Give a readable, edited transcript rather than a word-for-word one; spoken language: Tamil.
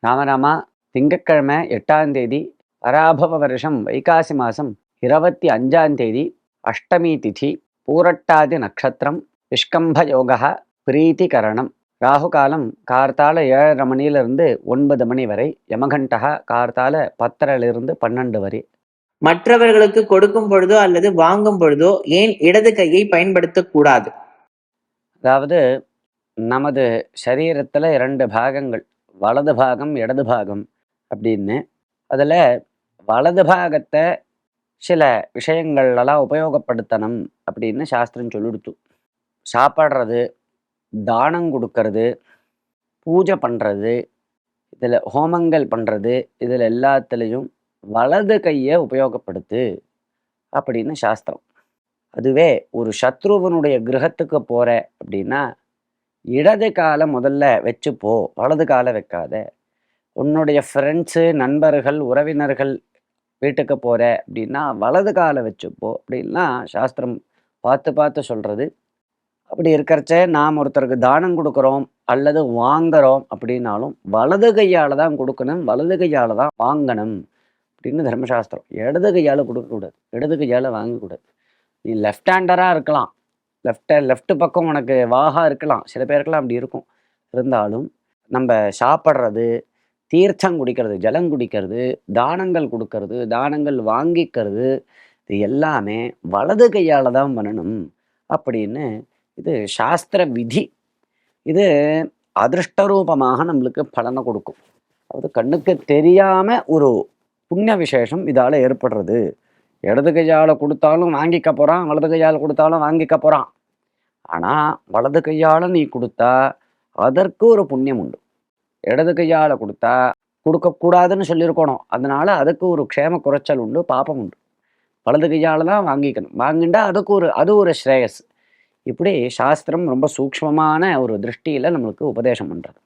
ராமராமா, திங்கட்கிழமை 8ஆம் தேதி, பராபவ வருஷம் வைகாசி மாதம் 25ஆம் தேதி, அஷ்டமி திதி, பூரட்டாதி நட்சத்திரம், விஷ்கம்ப யோகா, பிரீத்திகரணம். ராகு காலம் கார்த்தால 7:30 மணியிலிருந்து 9 மணி வரை, யமகண்டகா கார்த்தால 10:30லிருந்து 12 வரை. மற்றவர்களுக்கு கொடுக்கும் பொழுதோ அல்லது வாங்கும் பொழுதோ ஏன் இடது கையை பயன்படுத்தக்கூடாது? அதாவது நமது சரீரத்தில் 2 பாகங்கள், வலது பாகம் இடது பாகம் அப்படின்னு. அதில் வலது பாகத்தை சில விஷயங்கள்லாம் உபயோகப்படுத்தணும் அப்படின்னு சாஸ்திரம் சொல்லிடுத்து. சாப்பிட்றது, தானம் கொடுக்கறது, பூஜை பண்ணுறது, இதில் ஹோமங்கள் பண்ணுறது, இதில் எல்லாத்துலேயும் வலது கையை உபயோகப்படுத்து அப்படின்னு சாஸ்திரம். அதுவே ஒரு சத்ருவனுடைய கிரகத்துக்கு போகிற அப்படின்னா இடது காலை முதல்ல வச்சுப்போ, வலது காலை வைக்காத. உன்னுடைய ஃப்ரெண்ட்ஸு, நண்பர்கள், உறவினர்கள் வீட்டுக்கு போகிற அப்படின்னா வலது காலை வச்சுப்போ அப்படின்னா சாஸ்திரம் பார்த்து பார்த்து சொல்கிறது. அப்படி இருக்கிறச்ச நாம் ஒருத்தருக்கு தானம் கொடுக்குறோம் அல்லது வாங்குறோம் அப்படின்னாலும் வலது கையால் தான் கொடுக்கணும், வலது கையால் தான் வாங்கணும் அப்படின்னு தர்மசாஸ்திரம். இடது கையால் கொடுக்கக்கூடாது, இடது கையால் வாங்கக்கூடாது. நீ லெஃப்ட் ஹேண்டராக இருக்கலாம், லெஃப்ட் பக்கம் உனக்கு வாகா இருக்கலாம், சில பேருக்கெல்லாம் அப்படி இருக்கும். இருந்தாலும் நம்ம சாப்பிட்றது, தீர்த்தம் குடிக்கிறது, ஜலம் குடிக்கிறது, தானங்கள் கொடுக்கறது, தானங்கள் வாங்கிக்கிறது, இது எல்லாமே வலது கையால் தான் பண்ணணும் அப்படின்னு இது சாஸ்திர விதி. இது அதிருஷ்டரூபமாக நம்மளுக்கு பலனை கொடுக்கும். அதாவது கண்ணுக்கு தெரியாமல் ஒரு புண்ணிய விசேஷம் இதால் ஏற்படுறது. இடது கையால் கொடுத்தாலும் வாங்கிக்க போகிறான், வலது கையால் கொடுத்தாலும் வாங்கிக்க போகிறான். ஆனால் வலது கையால் நீ கொடுத்தா அதற்கு ஒரு புண்ணியம் உண்டு. இடது கையால் கொடுத்தா கொடுக்கக்கூடாதுன்னு சொல்லியிருக்கணும், அதனால் அதுக்கு ஒரு க்ஷேம குறைச்சல் உண்டு, பாப்பம் உண்டு. வலது கையால் தான் வாங்கிக்கணும், வாங்கிண்டா அது ஒரு ஸ்ரேயஸ். இப்படி சாஸ்திரம் ரொம்ப சூக்ஷ்மமான ஒரு திருஷ்டியில் நம்மளுக்கு உபதேசம் பண்ணுறது.